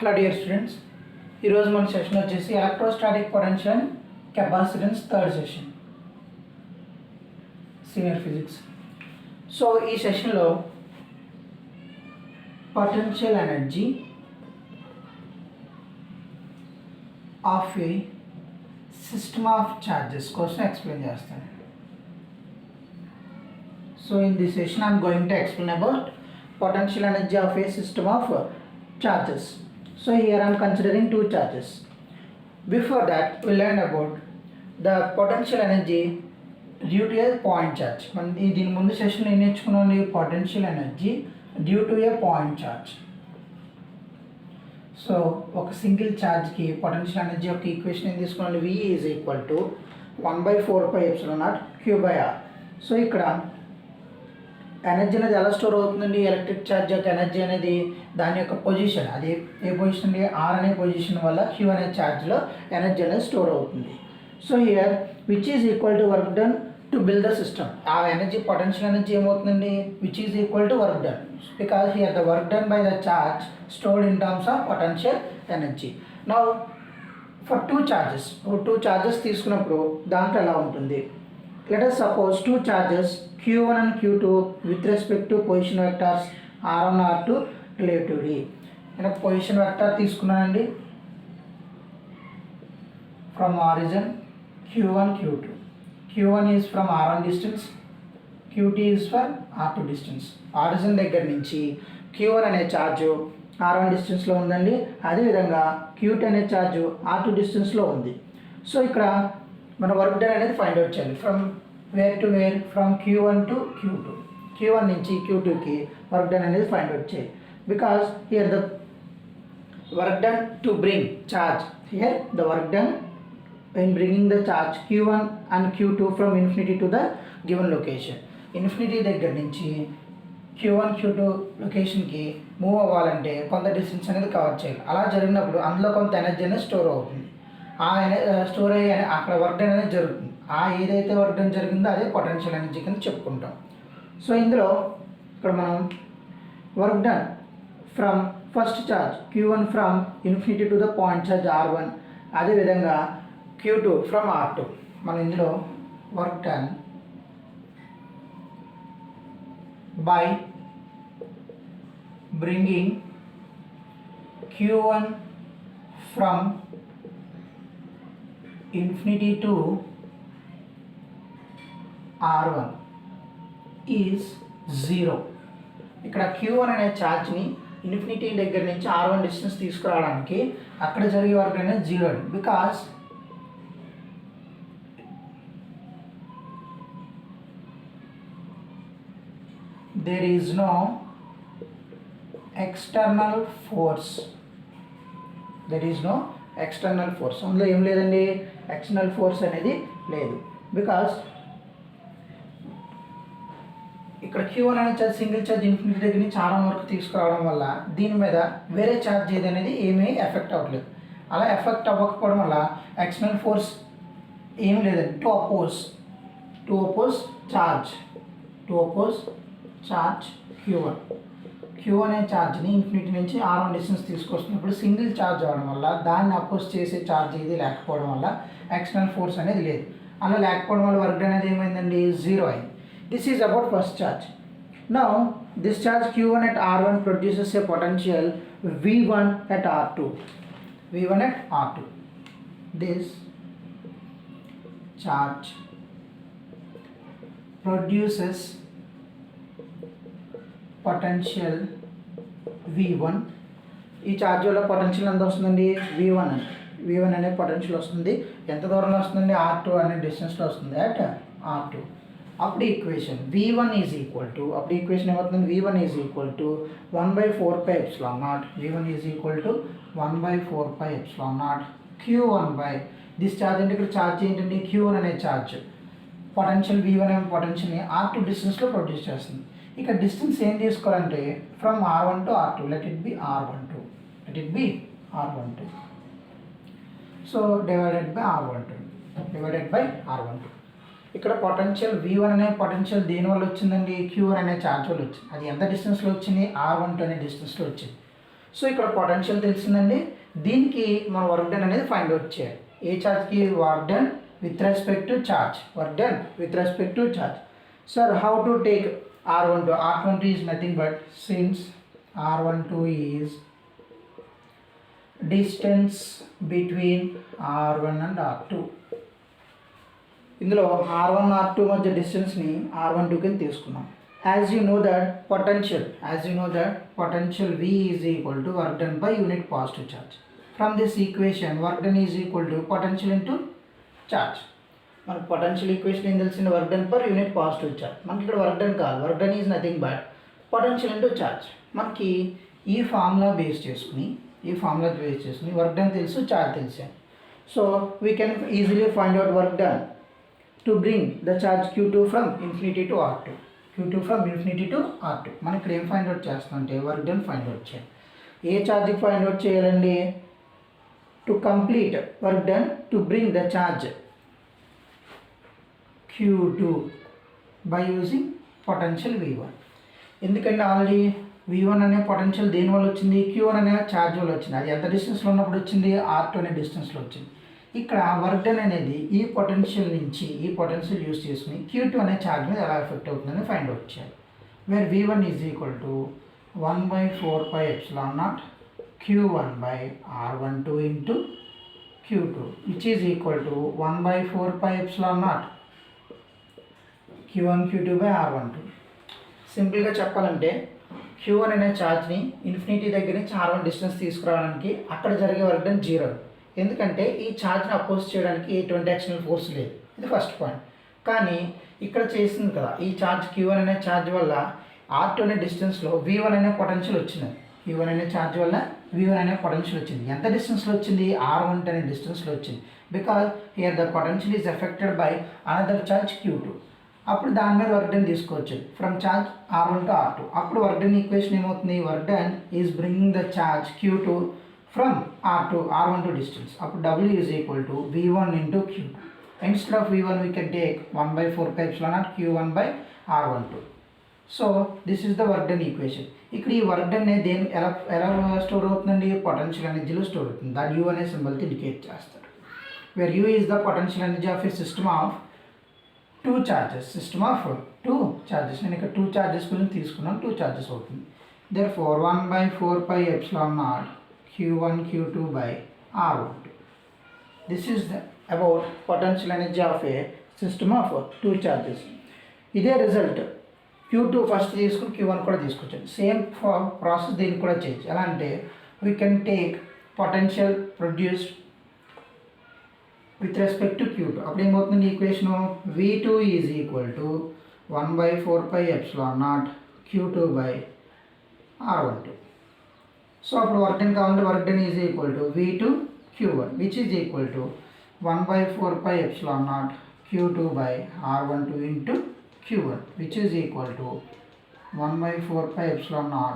Hello dear students, ఈరోజు మన session వచ్చేసి electrostatic potential and capacitance third session senior physics. So ఈ సెషన్లో potential energy of a system of charges కోసం explain చేస్తాను. So in this session I am going to explain about potential energy of a system of charges. So here I am considering two charges. Before that we learned about the potential energy due to a point charge. మనం దీని ముందు session ఏం నేర్చుకున్నాం? Potential energy due to a point charge. So ఒక single ఛార్జ్కి potential energy యొక్క equation ఏం తీసుకున్నాం? V is equal to 1/4πε0 Q/R. So ఇక్కడ ఎనర్జీ అనేది ఎలా స్టోర్ అవుతుందండి? ఎలక్ట్రిక్ ఛార్జ్ యొక్క ఎనర్జీ అనేది దాని యొక్క పొజిషన్, అది ఏ పొజిషన్ అండి? ఆర్ అనే పొజిషన్ వల్ల క్యూ అనే ఛార్జ్లో ఎనర్జీ అనేది స్టోర్ అవుతుంది. So here which is equal to work done to build the system. ఆ ఎనర్జీ పొటెన్షియల్ ఎనర్జీ ఏమవుతుందండి? Which is equal to work done, because here the work done by the charge stored in terms of potential energy. Now for two charges తీసుకున్నప్పుడు దాంట్లో ఎలా ఉంటుంది? Let us suppose two charges Q1 and Q2 with respect to position vectors R1 R2 relatively. నేను position vector తీసుకున్నానండి from origin Q1 Q2. Q1 is from R1 distance, Q2 is for R2 distance. Origin దగ్గర నుంచి Q1 అనే charge R1 డిస్టెన్స్లో ఉందండి, అదేవిధంగా Q2 అనే charge R2 డిస్టెన్స్లో ఉంది. సో ఇక్కడ మన వర్క్ డన్ అనేది ఫైండ్ అవుట్ చేయాలి. From where to where? From Q1 to Q2. Q1 నుంచి Q2కి వర్క్ డన్ అనేది ఫైండ్ అవుట్ చేయాలి. Because here the work done to bring charge, here the work done in bringing the charge Q1 and Q2 from infinity to the given location. Infinity దగ్గర నుంచి Q1 Q2 లొకేషన్కి move అవ్వాలంటే కొంత distance అనేది cover చేయాలి. అలా జరిగినప్పుడు అందులో కొంత ఎనర్జీ అనేది స్టోర్ అవుతుంది. ఆ స్టోర్ అయ్యి అక్కడ వర్క్ డన్ అనేది జరుగుతుంది. ఆ ఏదైతే వర్క్ డన్ జరిగిందో అదే పొటెన్షియల్ ఎనర్జీ కింద చెప్పుకుంటాం. సో ఇందులో ఇక్కడ మనం work done from first charge Q1 from infinity to the point charge R1, అదేవిధంగా Q2 ఫ్రమ్ R2. మనం ఇందులో work done by bringing Q1 from infinity to R1 is 0. ఇక్కడ Q1 అనే ఛార్జ్ని ఇన్ఫినిటీ దగ్గర నుంచి R1 డిస్టెన్స్ తీసుకురావడానికి అక్కడ జరిగే వర్క్ అనేది 0 అండి. Because there is no external force. అందులో ఏం లేదండి, ఎక్స్టర్నల్ ఫోర్స్ అనేది లేదు. బికాస్ ఇక్కడ Q1 అనే ఛార్జ్ సింగిల్ ఛార్జ్ ఇన్ఫినిటీ దగ్గర నుంచి R1 వరకు తీసుకురావడం వల్ల దీని మీద వేరే ఛార్జ్ ఏది అనేది ఏమీ ఎఫెక్ట్ అవ్వట్లేదు. అలా ఎఫెక్ట్ అవ్వకపోవడం వల్ల ఎక్స్టర్నల్ ఫోర్స్ ఏం లేదండి. టు అపోజ్ ఛార్జ్ Q అనే ఛార్జ్ని ఇన్ఫినిటీ నుంచి R1 డిస్టెన్స్ తీసుకొస్తున్నప్పుడు సింగిల్ ఛార్జ్ అవ్వడం వల్ల దాన్ని అపోజ్ చేసే ఛార్జ్ ఇది లేకపోవడం వల్ల ఎక్స్టర్నల్ ఫోర్స్ అనేది లేదు. అలా లేకపోవడం వల్ల వర్క్ అనేది ఏమైందండి? 0 అయింది. This is about first charge. Now this charge Q1 at R1 produces A potential V1 at R2. This charge produces potential V1. ఈ ఛార్జ్ వల్ల పొటెన్షియల్ ఎంత వస్తుందండి? V1 అనే పొటెన్షియల్ వస్తుంది. ఎంత దూరంలో వస్తుందండి? R2 అనే డిస్టెన్స్లో వస్తుంది, అట్ R2. అప్పుడు equation V1 is equal to, అప్పుడు ఈక్వేషన్ ఏమవుతుంది? V1 is equal to 1/4πε0. V1 is equal to 1/4πε0 Q1 by this charge. అంటే ఇక్కడ ఛార్జ్ ఏంటండి? Q1 అనే ఛార్జ్ పొటెన్షియల్ V1 అనే పొటెన్షియల్ని R2 డిస్టెన్స్లో ప్రొడ్యూస్ చేస్తుంది. ఇక డిస్టెన్స్ ఏం తీసుకోవాలంటే from R1 to R2, let it be R12. So divided by R12. ఇక్కడ పొటెన్షియల్ V1 అనే పొటెన్షియల్ దేనివల్ల వచ్చిందండి? Q1 అనే ఛార్జ్ వల్ల వచ్చింది. అది ఎంత డిస్టెన్స్లో వచ్చింది? R12 అనే డిస్టెన్స్లో వచ్చింది. సో ఇక్కడ పొటెన్షియల్ తెలిసిందండి. దీనికి మనం వర్క్ డన్ అనేది ఫైండ్ అవుట్ చేయాలి. ఏ ఛార్జ్కి work done with respect to charge, work done with respect to charge. Sir how to take R12? R12 is nothing but, since R12 is distance between R1 and R2. ఇందులో R1 R2 మధ్య డిస్టెన్స్ని R12 కింద తీసుకున్నాం. As you know that potential V is equal to work done by unit positive charge. From this equation, work done is equal to potential into charge. మనకు potential equation ఏం తెలిసింది? Work done per unit positive charge. మనకి ఇక్కడ work done కాదు, work done is nothing but potential into charge. మనకి ఈ formula base చేసుకుని work done తెలుసు, ఛార్జ్ తెలుసు. So we can easily find out work done to bring the charge Q2 from infinity to R2. మనం ఇక్కడ ఏం find out చేస్తామంటే work done find out చేయాలి. ఏ ఛార్జ్కి ఫైండ్ అవుట్ చేయాలండి? To complete work done to bring the charge Q2 by using potential V1. ఎందుకంటే already V1 అనే potential దేని వల్ల వచ్చింది? Q1 అనే ఛార్జ్ వల్ల వచ్చింది. అది ఎంత డిస్టెన్స్లో ఉన్నప్పుడు వచ్చింది? R2 అనే డిస్టెన్స్లో వచ్చింది. ఇక్కడ వర్క్ డన్ అనేది ఈ పొటెన్షియల్ యూస్ చేసుకుని Q2 అనే ఛార్జ్ మీద ఎలా ఎఫెక్ట్ అవుతుందని ఫైండ్ అవుట్ చేయాలి. Where V1 is equal to 1/4πε0 Q1 by R12 into Q2, which is equal to 1/4πε0 Q1 Q2 by R12. సింపుల్గా చెప్పాలంటే Q1 అనే ఛార్జ్ని ఇన్ఫినిటీ దగ్గర నుంచి R1 డిస్టెన్స్ తీసుకురావడానికి అక్కడ జరిగే వర్క్ డన్ 0. ఎందుకంటే ఈ ఛార్జ్ని అపోజ్ చేయడానికి ఎటువంటి ఎక్స్టర్నల్ ఫోర్స్ లేదు. ఇది ఫస్ట్ పాయింట్. కానీ ఇక్కడ చేసింది కదా, ఈ ఛార్జ్ Q1 అనే ఛార్జ్ వల్ల R2 అనే డిస్టెన్స్లో V1 అనే పొటెన్షియల్ వచ్చింది. Q1 అనే ఛార్జ్ వల్ల V1 అనే పొటెన్షియల్ వచ్చింది. ఎంత డిస్టెన్స్లో వచ్చింది? R1 అనే డిస్టెన్స్లో వచ్చింది. Because here the potential is effected by another charge Q2. అప్పుడు దాని మీద వర్క్ డన్ తీసుకోవచ్చు from charge R1 to R2. అప్పుడు వర్క్ డన్ ఈక్వేషన్ ఏమవుతుంది? Work done is bringing the charge Q2 from R1 to distance. అప్పుడు W is equal to V1 into Q2. Instead of V1 we can take 1/4πε0 Q1 by R12. So this is the work done equation. ఇక్కడ ఈ work done అనేది ఎలా store అవుతుందండి? Potential ఎనర్జీలో store అవుతుంది. దాని U అనే సింబల్తో ఇండికేట్ చేస్తారు. Where U is the potential energy of a system of two charges. నేను ఇక్కడ 2 చార్జెస్ గురించి తీసుకున్నాను. 2 చార్జెస్ అవుతుంది. Therefore 1/4πε0 Q1 Q2 by R12. This is about potential energy of a system of 2 charges. ఇదే result Q2 first తీసుకుని Q1 కూడా తీసుకొచ్చాను. Same process దీన్ని కూడా చేయొచ్చు. ఎలా అంటే we can take potential produced with respect to Q2. అప్పుడు ఏమవుతుంది equation? V2 is equal to 1/4πε0 Q2 by R12. So అప్పుడు వర్క్ డన్ కావాలంటే work done is equal to V2 Q1 which is equal to 1/4πε0 Q2 by R12 into Q1 which is equal to 1/4πε0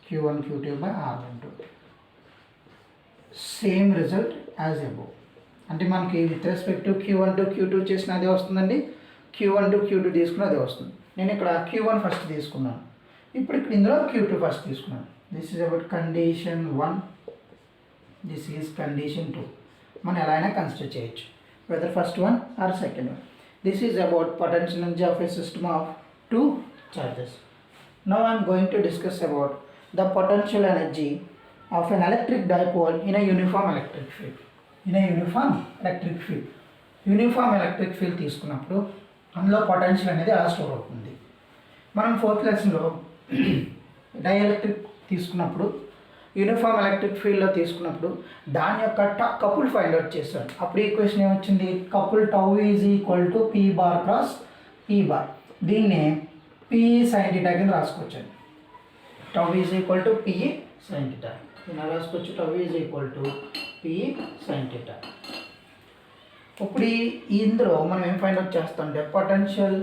Q1 Q2 by R12. Same result as above. అంటే మనకి with respect to Q1 to Q2 చేసిన అదే వస్తుందండి. Q1 to Q2 తీసుకున్న అదే వస్తుంది. నేను ఇక్కడ Q1 ఫస్ట్ తీసుకున్నాను. ఇప్పుడు ఇక్కడ ఇందులో Q2 ఫస్ట్ తీసుకున్నాను. This is about condition 1, this is condition 2. మనం ఎలా అయినా కన్సిడర్ చేయొచ్చు, whether first one or second one. This is about potential energy of a system of 2 charges. Now I am going to discuss about the potential energy of an electric dipole in a uniform electric field. Uniform electric field తీసుకున్నప్పుడు అందులో potential అనేది అలా store అవుతుంది. మనం 4th లెసన్లో dielectric తీసుకున్నప్పుడు uniform electric ఫీల్డ్లో తీసుకున్నప్పుడు దాని యొక్క కపుల్ ఫైండ్ అవుట్ చేస్తాడు. అప్పుడు ఈక్వేషన్ ఏమొచ్చింది? Couple tau is equal to P bar cross E bar. దీన్ని PE sin θ కింద రాసుకోవచ్చండి. Tau is equal to PE sin θ ఇలా రాసుకోవచ్చు. Tau is equal to PE sin θ. ఇప్పుడు ఇందులో మనం ఏం ఫైండ్ అవుట్ చేస్తామంటే potential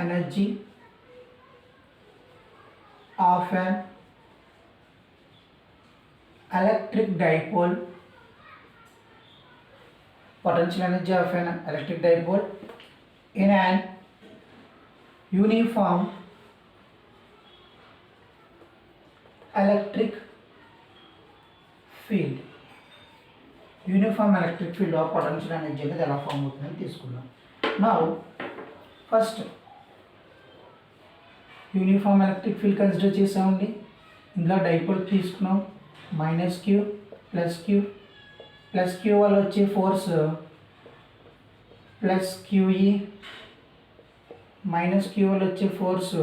energy of an electric dipole, potential energy of an electric dipole in an uniform electric field, uniform electric field or potential energy అనేది ఎలా form అవుతుందని తీసుకున్నాం. Now first uniform electric field consider చేసామండి. ఇందులో dipole తీసుకున్నాం, minus Q plus Q వల్ల వచ్చే force plus Q E, minus Q వల్ల వచ్చే force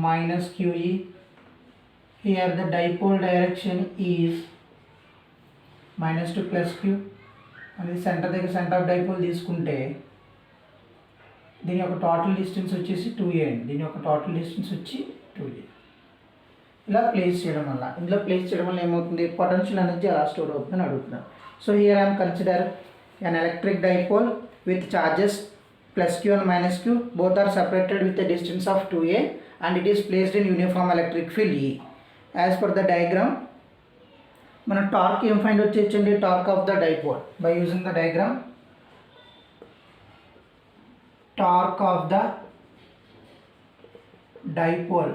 minus Q E. Here the dipole direction is minus to plus Q. అది సెంటర్ దగ్గర సెంటర్ ఆఫ్ డైపోల్ తీసుకుంటే దీని యొక్క టోటల్ డిస్టెన్స్ వచ్చేసి 2a అండి. దీని యొక్క టోటల్ డిస్టెన్స్ వచ్చి 2a. ఇలా ప్లేస్ చేయడం వల్ల, ఇందులో ప్లేస్ చేయడం వల్ల ఏమవుతుంది, పొటెన్షియల్ ఎనర్జీ ఎలా స్టోర్ అవుతుందని అడుగుతున్నాను. So here I'm consider an electric dipole with charges plus q and minus q. Both are separated with a distance of 2a and it is placed in uniform electric field E. As per the diagram, మన torque ఏం find వచ్చేయండి, torque of the dipole by using the diagram. Torque of the dipole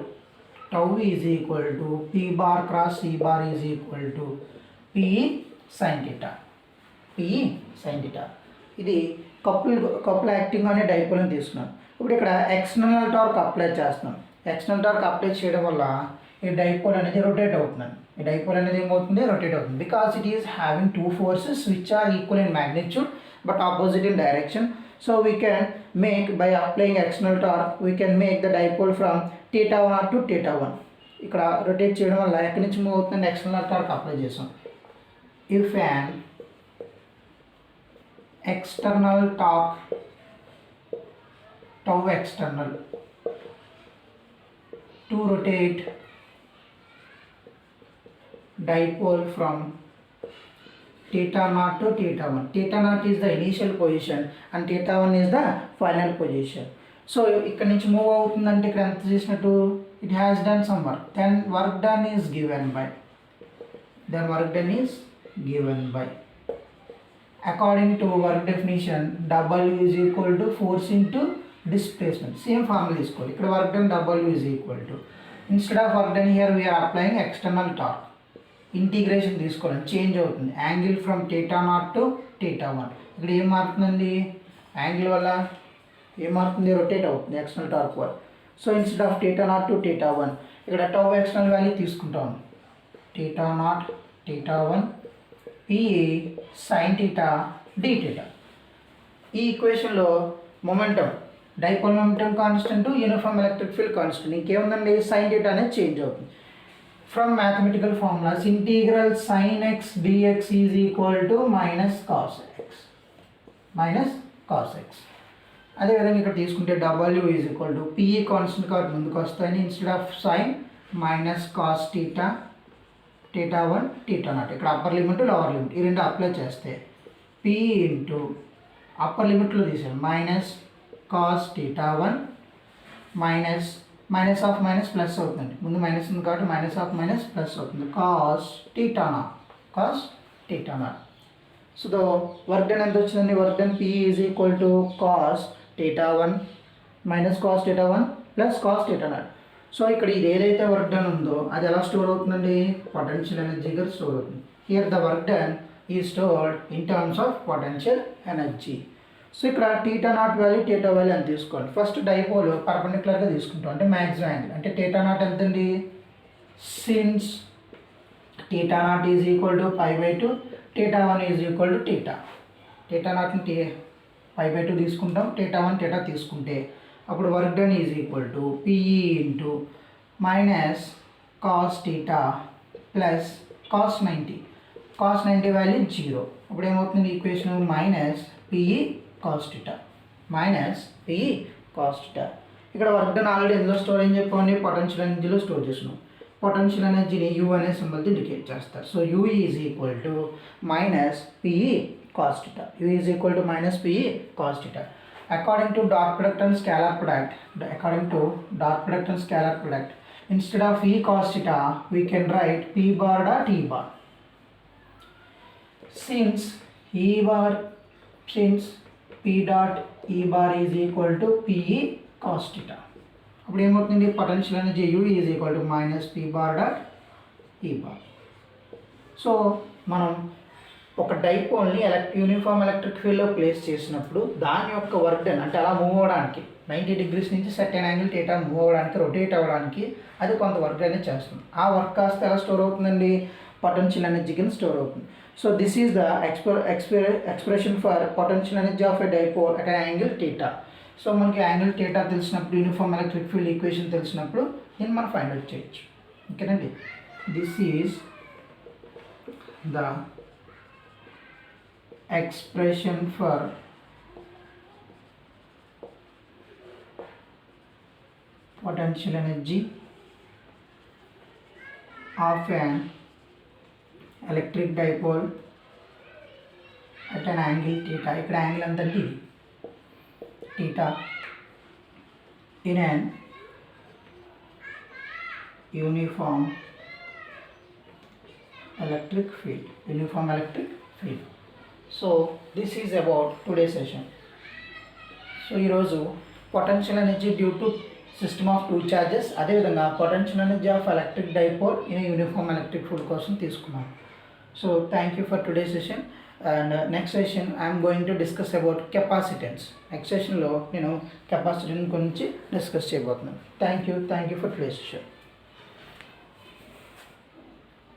tau is equal to p bar cross c bar is equal to p sin theta. ఇది couple acting అనే dipole అని తీసుకున్నాం. ఇప్పుడు ఇక్కడ external torque apply చేస్తున్నాం. External torque apply చేయడం వల్ల ఈ డైపోల్ అనేది రొటేట్ అవుతుంది. ఈ డైపోల్ అనేది ఏమవుతుంది, రొటేట్ అవుతుంది. Because it is having two forces which are equal in magnitude but opposite in direction. So we can make, by applying external torque, we can make the dipole from theta 1 to theta 1. ఇక్కడ rotate చేయడం వల్ల ఎక్కడి నుంచి move అవుతుందంటే external torque apply చేసాం. If an external torque tau external to rotate dipole from theta naught to theta 1. Theta naught is the initial position and theta 1 is the final position. So ఇక్కడ నుంచి move అవుతుందంటే ఇక్కడ ఎంత చేసినట్టు, it has done some work. Then work done is given by according to work definition, W is equal to force into displacement. Same formula తీసుకోవాలి. ఇక్కడ work done W is equal to, instead of work done here we are applying external torque. Integration తీసుకోవాలి, change అవుతుంది. Angle from theta naught to theta 1. ఇక్కడ ఏం మారుతుందండి, angle వల్ల ఏం మారుతుంది, rotate అవుతుంది ఎక్స్టర్నల్ టార్క్ వల్ల. So instead of theta naught to theta 1 ఇక్కడ టౌ ఎక్స్టర్నల్ వాల్యూ తీసుకుంటాం. theta naught theta 1 P sin theta d theta. ఈ ఈక్వేషన్లో momentum, dipole momentum constant, uniform electric field constant. ఇంకేముందండి, sin theta అనేది change అవుతుంది. From mathematical formulas, integral sin x dx is equal to minus cos x. అదేవిధంగా ఇక్కడ తీసుకుంటే W is equal to P constant కాబట్టి ముందుకు వస్తాయని, instead of sign minus cos theta theta 1 theta naught. ఇక్కడ upper limit lower limit ఈ రెండు apply చేస్తే P ఇంటూ అప్పర్ లిమిట్లో తీసాను minus cos theta 1 minus of minus plus అవుతుంది. ముందు మైనస్ ఉంది కాబట్టి మైనస్ ఆఫ్ మైనస్ ప్లస్ అవుతుంది. Cos theta naught. So the work done ఎంత వచ్చిందండి, work done P is equal to cos theta 1 minus cos theta 1 plus cos theta not. So ఇక్కడ ఇది ఏదైతే వర్క్ డన్ ఉందో అది ఎలా స్టోర్ అవుతుందండి, పొటెన్షియల్ ఎనర్జీగా స్టోర్ అవుతుంది. Here the work done is stored in terms of potential energy. So ఇక్కడ theta naught value theta value అని తీసుకోండి. ఫస్ట్ డైపోల్ పర్పెండిక్యులర్గా తీసుకుంటాం, అంటే మ్యాక్సిమం యాంగిల్. అంటే టీటా నాట్ ఎంతండి, since theta naught is equal to π/2, theta 1 is equal to theta నాట్ని π/2 తీసుకుంటాం, టీటా 1 టీటా తీసుకుంటే అప్పుడు work done is equal to PE into minus cos theta plus cos 90 value 0. అప్పుడు ఏమవుతుంది equation, minus PE cos theta. ఇక్కడ work done already ఎందులో store అని చెప్పండి, పొటెన్షియల్ ఎనర్జీలో స్టోర్ చేస్తున్నాం. పొటెన్షియల్ ఎనర్జీని యూ అనే సింబల్తో ఇండికేట్ చేస్తారు. So you is equal to minus PE cos theta. According to dot product and scalar product, instead of E cos theta, we can write P bar dot E bar. Since P dot E bar is equal to PE cos theta. అప్పుడు ఏమవుతుంది, potential energy U is equal to minus P bar dot ఈ bar. So మనం ఒక డైపోల్ని uniform electric ఫీల్డ్లో place చేసినప్పుడు దాని యొక్క work done అంటే అలా మూవ్ అవ్వడానికి 90 degrees నుంచి సర్టెన్ యాంగిల్ థీటా మూవ్ అవ్వడానికి రొటేట్ అవ్వడానికి అది కొంత వర్క్ అనేది చేస్తుంది. ఆ వర్క్ కాస్త ఎలా స్టోర్ అవుతుందండి, పొటెన్షియల్ ఎనర్జీ కింద స్టోర్ అవుతుంది. So this is the expression for potential energy of a dipole at angle theta. So మనకి యాంగిల్ థీటా తెలిసినప్పుడు, యూనిఫామ్ ఎలక్ట్రిక్ ఫీల్డ్ ఈక్వేషన్ తెలిసినప్పుడు దీన్ని మనం ఫైండ్ అవుట్ చేయొచ్చు. ఓకేనండి. This is the expression for potential energy of an electric dipole at an angle theta. ఇక్కడ angle ఎంత అంటే ఇది theta in an uniform electric field. సో this is about today session. So ఈరోజు potential energy due to system of 2 charges, అదేవిధంగా potential energy of electric dipole in uniform electric field కోసం తీసుకున్నాం. So thank you for today session. And next session I'm going to discuss about capacitance. Next సెషన్లో నేను capacitance గురించి discuss చేయబోతున్నాను. Thank you for today session.